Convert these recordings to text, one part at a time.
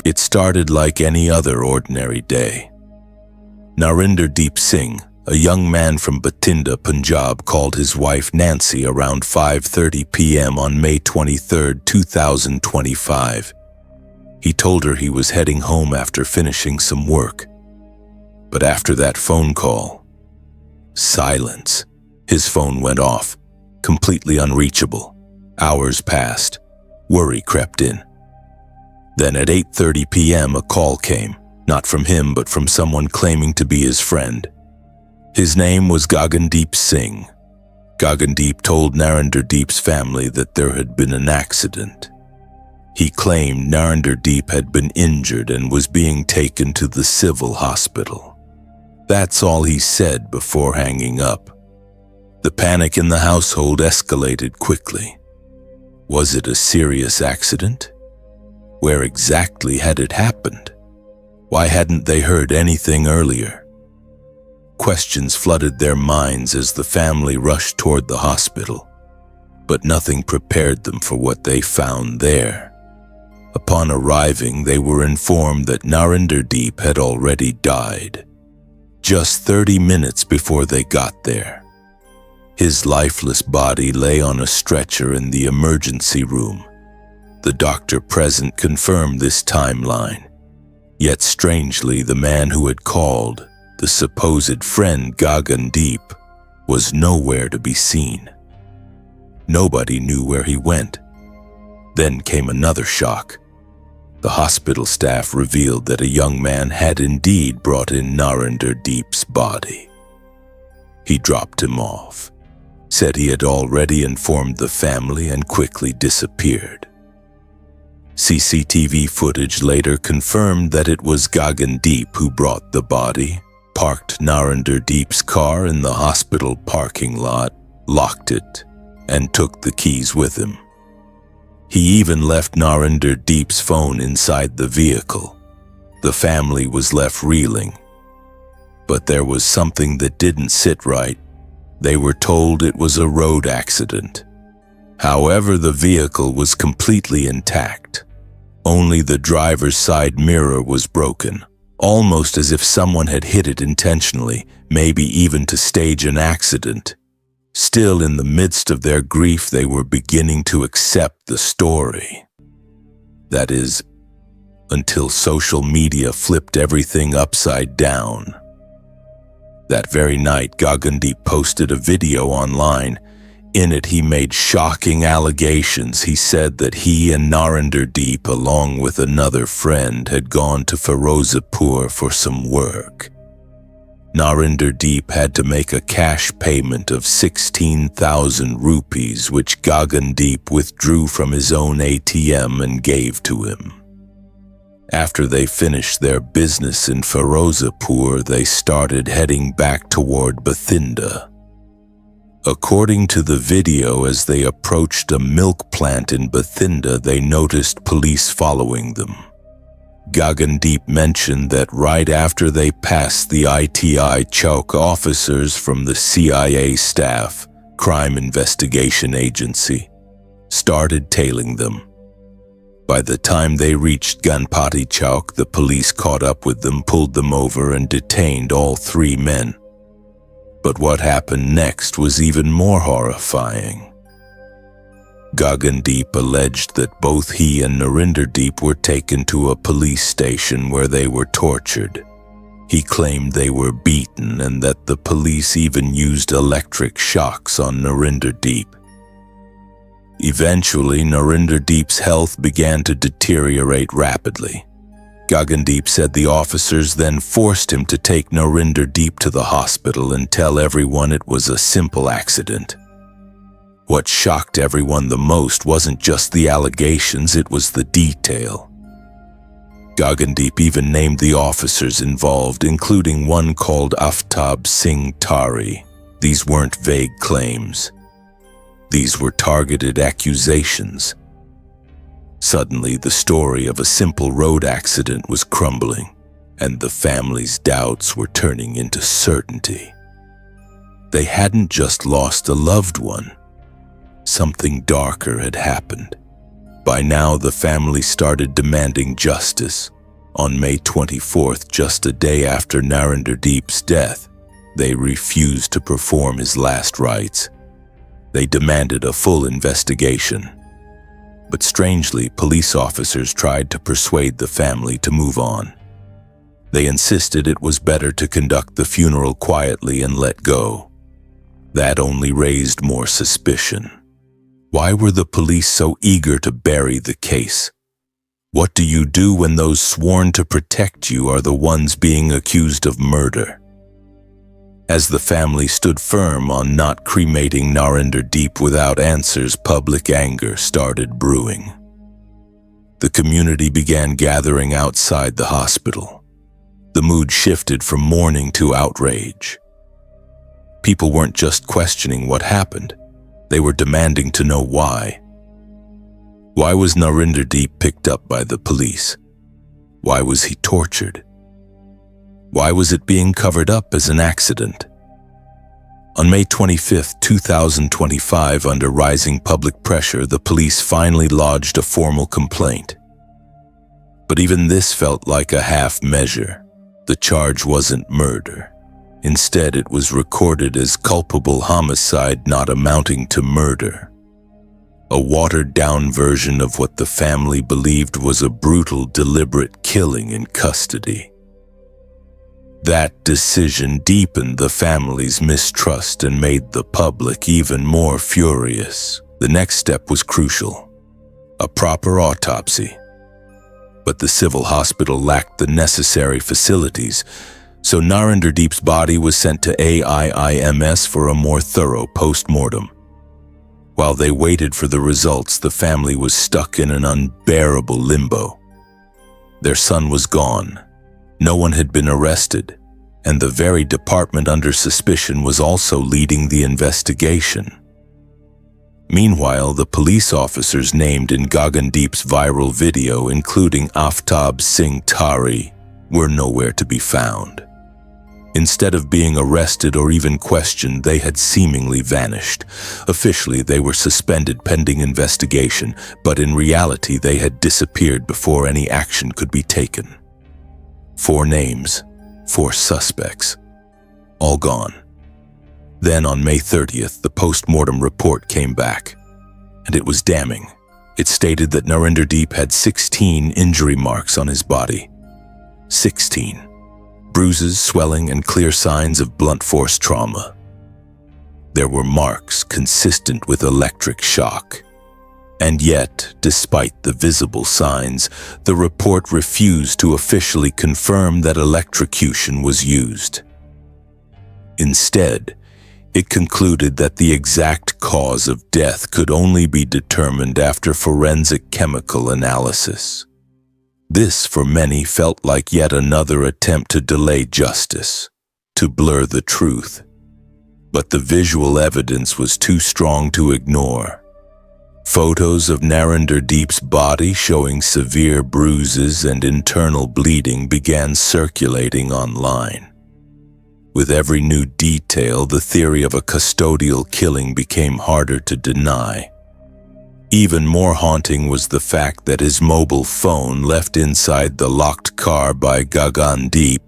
It started like any other ordinary day. Narinderdeep Singh, a young man from Bathinda, Punjab, called his wife Nancy around 5:30 p.m. on May 23, 2025. He told her he was heading home after finishing some work. But after that phone call, silence. His phone went off, completely unreachable. Hours passed. Worry crept in. Then at 8:30 p.m. a call came, not from him but from someone claiming to be his friend. His name was Narinderdeep Singh. Narinderdeep told Narinderdeep's family that there had been an accident. He claimed Narinderdeep had been injured and was being taken to the civil hospital. That's all he said before hanging up. The panic in the household escalated quickly. Was it a serious accident? Where exactly had it happened? Why hadn't they heard anything earlier? Questions flooded their minds as the family rushed toward the hospital, but nothing prepared them for what they found there. Upon arriving, they were informed that Narinderdeep had already died, just 30 minutes before they got there. His lifeless body lay on a stretcher in the emergency room. The doctor present confirmed this timeline. Yet strangely, the man who had called, the supposed friend Narinderdeep, was nowhere to be seen. Nobody knew where he went. Then came another shock. The hospital staff revealed that a young man had indeed brought in Narinderdeep's body. He dropped him off, said he had already informed the family, and quickly disappeared. CCTV footage later confirmed that it was Narinderdeep who brought the body, parked Narinderdeep's car in the hospital parking lot, locked it, and took the keys with him. He even left Narinderdeep's phone inside the vehicle. The family was left reeling. But there was something that didn't sit right. They were told it was a road accident. However, the vehicle was completely intact. Only the driver's side mirror was broken, almost as if someone had hit it intentionally, maybe even to stage an accident. Still, in the midst of their grief, they were beginning to accept the story. That is, until social media flipped everything upside down. That very night, Narinderdeep posted a video online. In it, he made shocking allegations. He said that he and Narinderdeep, along with another friend, had gone to Firozapur for some work. Narinderdeep had to make a cash payment of 16,000 rupees, which Narinderdeep withdrew from his own ATM and gave to him. After they finished their business in Firozapur, they started heading back toward Bathinda. According to the video, as they approached a milk plant in Bathinda, they noticed police following them. Narinderdeep mentioned that right after they passed the ITI Chowk, officers from the CIA staff, Crime Investigation Agency, started tailing them. By the time they reached Ganpati Chowk, the police caught up with them, pulled them over, and detained all three men. But what happened next was even more horrifying. Narinderdeep alleged that both he and Narinderdeep were taken to a police station where they were tortured. He claimed they were beaten and that the police even used electric shocks on Narinderdeep. Eventually, Narinderdeep's health began to deteriorate rapidly. Narinderdeep said the officers then forced him to take Narinderdeep to the hospital and tell everyone it was a simple accident. What shocked everyone the most wasn't just the allegations, it was the detail. Narinderdeep even named the officers involved, including one called Aftab Singh Tari. These weren't vague claims. These were targeted accusations. Suddenly, the story of a simple road accident was crumbling, and the family's doubts were turning into certainty. They hadn't just lost a loved one. Something darker had happened. By now, the family started demanding justice. On May 24th, just a day after Narinderdeep's death, they refused to perform his last rites. They demanded a full investigation. But strangely, police officers tried to persuade the family to move on. They insisted it was better to conduct the funeral quietly and let go. That only raised more suspicion. Why were the police so eager to bury the case? What do you do when those sworn to protect you are the ones being accused of murder? As the family stood firm on not cremating Narinderdeep without answers, public anger started brewing. The community began gathering outside the hospital. The mood shifted from mourning to outrage. People weren't just questioning what happened, they were demanding to know why. Why was Narinderdeep picked up by the police? Why was he tortured? Why was it being covered up as an accident? On May 25, 2025, under rising public pressure, the police finally lodged a formal complaint. But even this felt like a half measure. The charge wasn't murder. Instead, it was recorded as culpable homicide not amounting to murder. A watered-down version of what the family believed was a brutal, deliberate killing in custody. That decision deepened the family's mistrust and made the public even more furious. The next step was crucial: a proper autopsy. But the civil hospital lacked the necessary facilities, so Narinderdeep's body was sent to AIIMS for a more thorough post-mortem. While they waited for the results, the family was stuck in an unbearable limbo. Their son was gone. No one had been arrested, and the very department under suspicion was also leading the investigation. Meanwhile, the police officers named in Gagandeep's viral video, including Aftab Singh Tari, were nowhere to be found. Instead of being arrested or even questioned, they had seemingly vanished. Officially, they were suspended pending investigation, but in reality, they had disappeared before any action could be taken. 4 names, 4 suspects, all gone. Then on May 30th, the post-mortem report came back, and it was damning. It stated that Narinderdeep had 16 injury marks on his body. 16. Bruises, swelling, and clear signs of blunt force trauma. There were marks consistent with electric shock. And yet, despite the visible signs, the report refused to officially confirm that electrocution was used. Instead, it concluded that the exact cause of death could only be determined after forensic chemical analysis. This, for many, felt like yet another attempt to delay justice, to blur the truth. But the visual evidence was too strong to ignore. Photos of Narinderdeep's body showing severe bruises and internal bleeding began circulating online. With every new detail, the theory of a custodial killing became harder to deny. Even more haunting was the fact that his mobile phone, left inside the locked car by Gagandeep,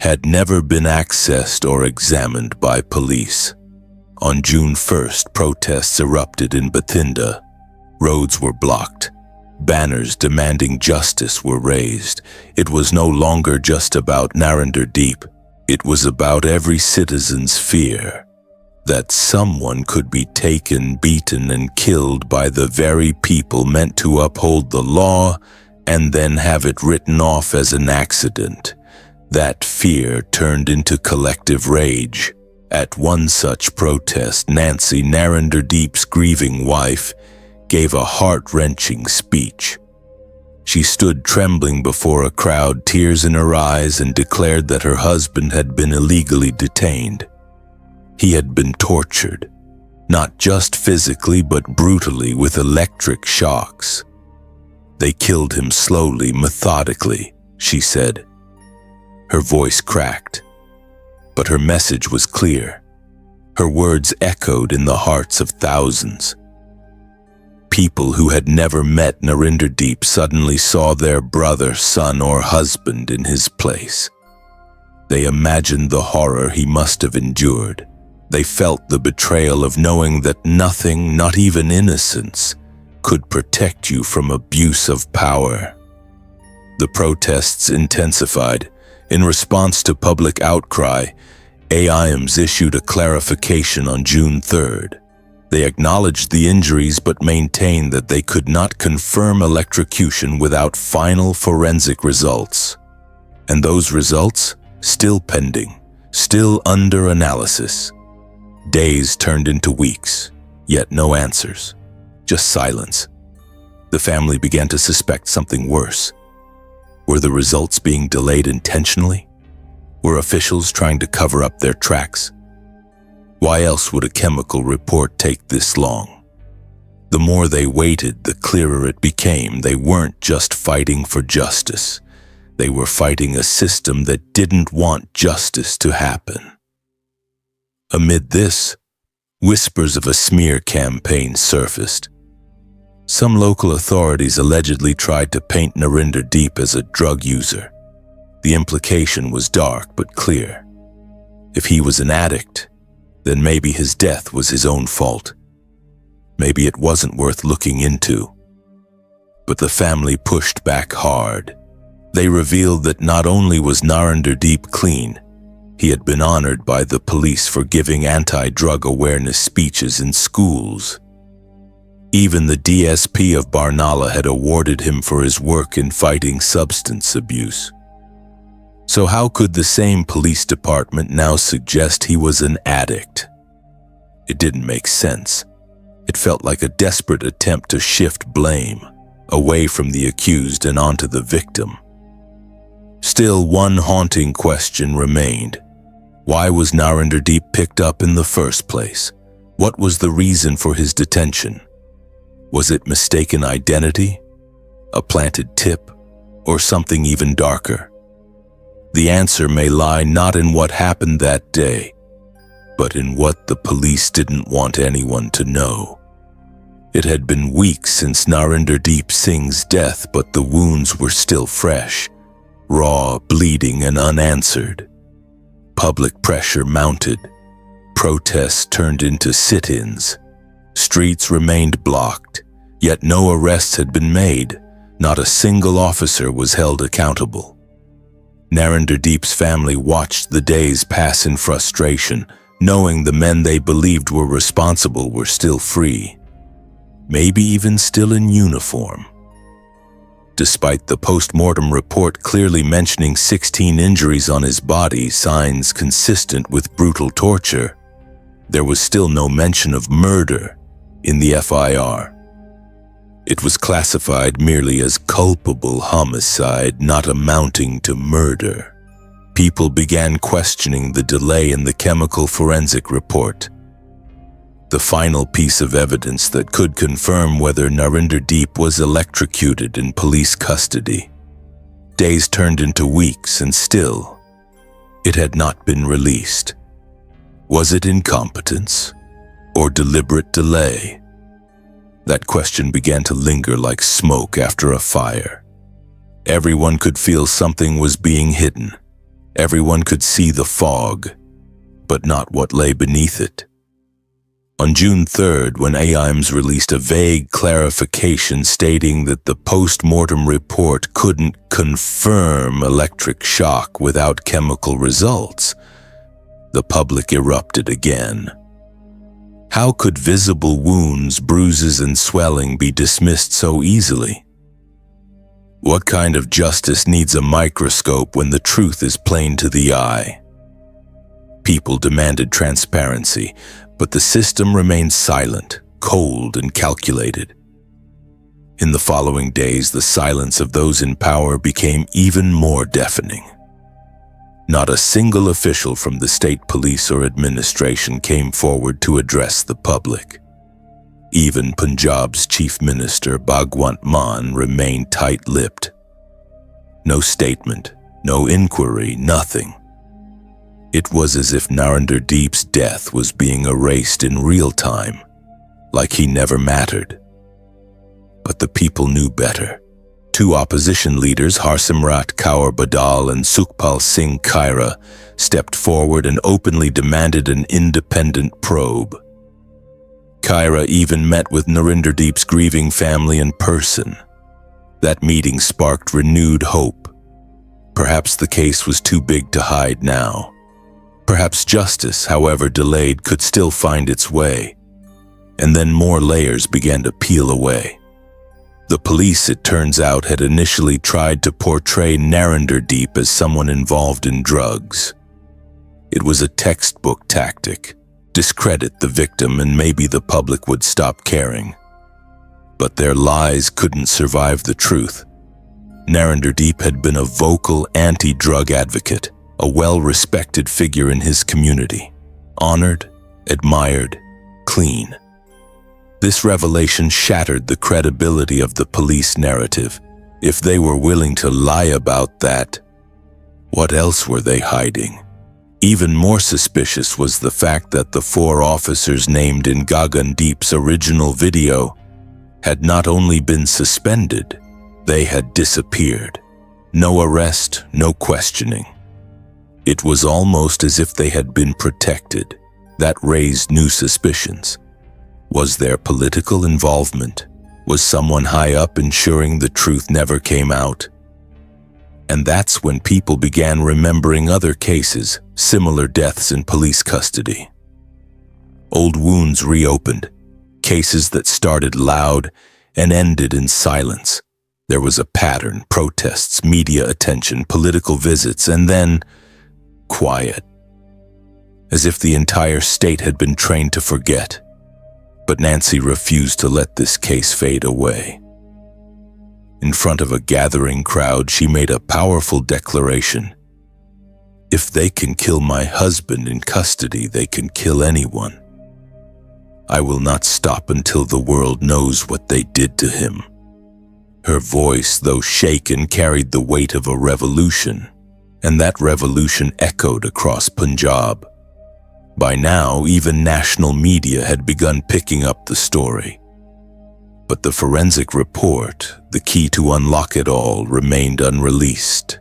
had never been accessed or examined by police. On June 1st, protests erupted in Bathinda. Roads were blocked. Banners demanding justice were raised. It was no longer just about Narinderdeep. It was about every citizen's fear that someone could be taken, beaten, and killed by the very people meant to uphold the law and then have it written off as an accident. That fear turned into collective rage. At one such protest, Nancy, Narinderdeep's grieving wife, gave a heart-wrenching speech. She stood trembling before a crowd, tears in her eyes, and declared that her husband had been illegally detained. He had been tortured, not just physically but brutally with electric shocks. They killed him slowly, methodically, she said. Her voice cracked, but her message was clear. Her words echoed in the hearts of thousands. people who had never met Narinderdeep suddenly saw their brother, son, or husband in his place. They imagined the horror he must have endured. They felt the betrayal of knowing that nothing, not even innocence, could protect you from abuse of power. The protests intensified. In response to public outcry, AIMS issued a clarification on June 3rd. They acknowledged the injuries but maintained that they could not confirm electrocution without final forensic results. And those results? Still pending, still under analysis. Days turned into weeks, yet no answers, just silence. The family began to suspect something worse. Were the results being delayed intentionally? Were officials trying to cover up their tracks? Why else would a chemical report take this long? The more they waited, the clearer it became they weren't just fighting for justice. They were fighting a system that didn't want justice to happen. Amid this, whispers of a smear campaign surfaced. Some local authorities allegedly tried to paint Narinderdeep as a drug user. The implication was dark but clear. If he was an addict, then maybe his death was his own fault. Maybe it wasn't worth looking into. But the family pushed back hard. They revealed that not only was Narinderdeep clean, he had been honored by the police for giving anti-drug awareness speeches in schools. Even the DSP of Barnala had awarded him for his work in fighting substance abuse. So how could the same police department now suggest he was an addict? It didn't make sense. It felt like a desperate attempt to shift blame away from the accused and onto the victim. Still, one haunting question remained. Why was Narinderdeep picked up in the first place? What was the reason for his detention? Was it mistaken identity, a planted tip, or something even darker? The answer may lie not in what happened that day, but in what the police didn't want anyone to know. It had been weeks since Narinderdeep Singh's death, but the wounds were still fresh, raw, bleeding, and unanswered. Public pressure mounted. Protests turned into sit-ins. Streets remained blocked, yet no arrests had been made. Not a single officer was held accountable. Narinderdeep's family watched the days pass in frustration, knowing the men they believed were responsible were still free, maybe even still in uniform. Despite the post-mortem report clearly mentioning 16 injuries on his body, signs consistent with brutal torture, there was still no mention of murder in the FIR. It was classified merely as culpable homicide, not amounting to murder. People began questioning the delay in the chemical forensic report, the final piece of evidence that could confirm whether Narinderdeep was electrocuted in police custody. Days turned into weeks, and still, it had not been released. Was it incompetence or deliberate delay? That question began to linger like smoke after a fire. Everyone could feel something was being hidden. Everyone could see the fog, but not what lay beneath it. On June 3rd, when AIMS released a vague clarification stating that the post-mortem report couldn't confirm electric shock without chemical results, the public erupted again. How could visible wounds, bruises, and swelling be dismissed so easily? What kind of justice needs a microscope when the truth is plain to the eye? People demanded transparency, but the system remained silent, cold, and calculated. In the following days, the silence of those in power became even more deafening. Not a single official from the state police or administration came forward to address the public. Even Punjab's chief minister, Bhagwant Mann, remained tight-lipped. No statement, no inquiry, nothing. It was as if Narinderdeep's death was being erased in real time, like he never mattered. But the people knew better. Two opposition leaders, Harsimrat Kaur Badal and Sukhpal Singh Khaira, stepped forward and openly demanded an independent probe. Khaira even met with Narinderdeep's grieving family in person. That meeting sparked renewed hope. Perhaps the case was too big to hide now. Perhaps justice, however delayed, could still find its way. And then more layers began to peel away. The police, it turns out, had initially tried to portray Narinderdeep as someone involved in drugs. It was a textbook tactic. Discredit the victim and maybe the public would stop caring. But their lies couldn't survive the truth. Narinderdeep had been a vocal anti-drug advocate, a well-respected figure in his community. Honored, admired, clean. This revelation shattered the credibility of the police narrative. If they were willing to lie about that, what else were they hiding? Even more suspicious was the fact that the 4 officers named in Gagandeep's original video had not only been suspended, they had disappeared. No arrest, no questioning. It was almost as if they had been protected. That raised new suspicions. Was there political involvement? Was someone high up ensuring the truth never came out? And that's when people began remembering other cases, similar deaths in police custody. Old wounds reopened, cases that started loud and ended in silence. There was a pattern: protests, media attention, political visits, and then quiet. As if the entire state had been trained to forget. But Nancy refused to let this case fade away. In front of a gathering crowd, she made a powerful declaration. If they can kill my husband in custody, they can kill anyone. I will not stop until the world knows what they did to him. Her voice, though shaken, carried the weight of a revolution, and that revolution echoed across Punjab. By now, even national media had begun picking up the story. But the forensic report, the key to unlock it all, remained unreleased.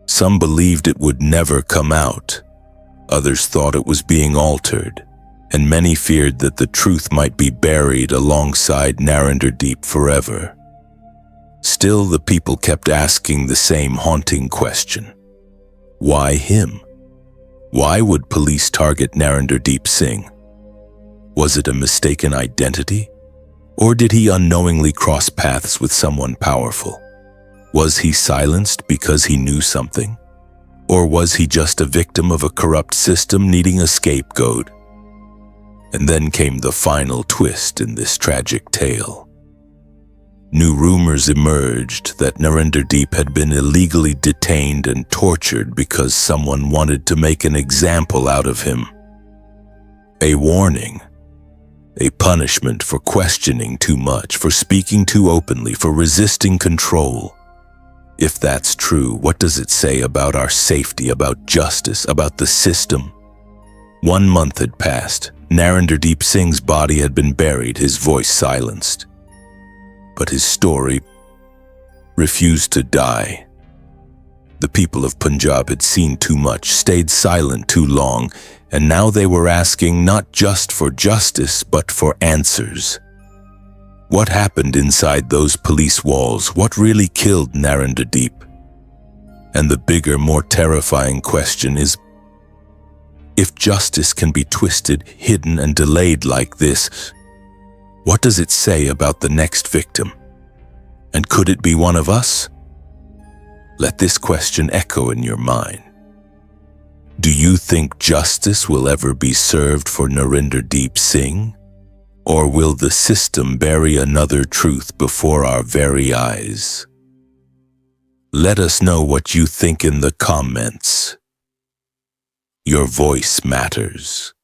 Some believed it would never come out. Others thought it was being altered, and many feared that the truth might be buried alongside Narinderdeep forever. Still, the people kept asking the same haunting question. Why him? Why would police target Narinderdeep Singh? Was it a mistaken identity? Or did he unknowingly cross paths with someone powerful? Was he silenced because he knew something? Or was he just a victim of a corrupt system needing a scapegoat? And then came the final twist in this tragic tale. New rumors emerged that Narinderdeep had been illegally detained and tortured because someone wanted to make an example out of him. A warning. A punishment for questioning too much, for speaking too openly, for resisting control. If that's true, what does it say about our safety, about justice, about the system? 1 month had passed. Narinderdeep Singh's body had been buried, his voice silenced. But his story refused to die. The people of Punjab had seen too much, stayed silent too long, and now they were asking not just for justice, but for answers. What happened inside those police walls? What really killed Narinderdeep? And the bigger, more terrifying question is, if justice can be twisted, hidden, and delayed like this, what does it say about the next victim? And could it be one of us? Let this question echo in your mind. Do you think justice will ever be served for Narinderdeep Singh? Or will the system bury another truth before our very eyes? Let us know what you think in the comments. Your voice matters.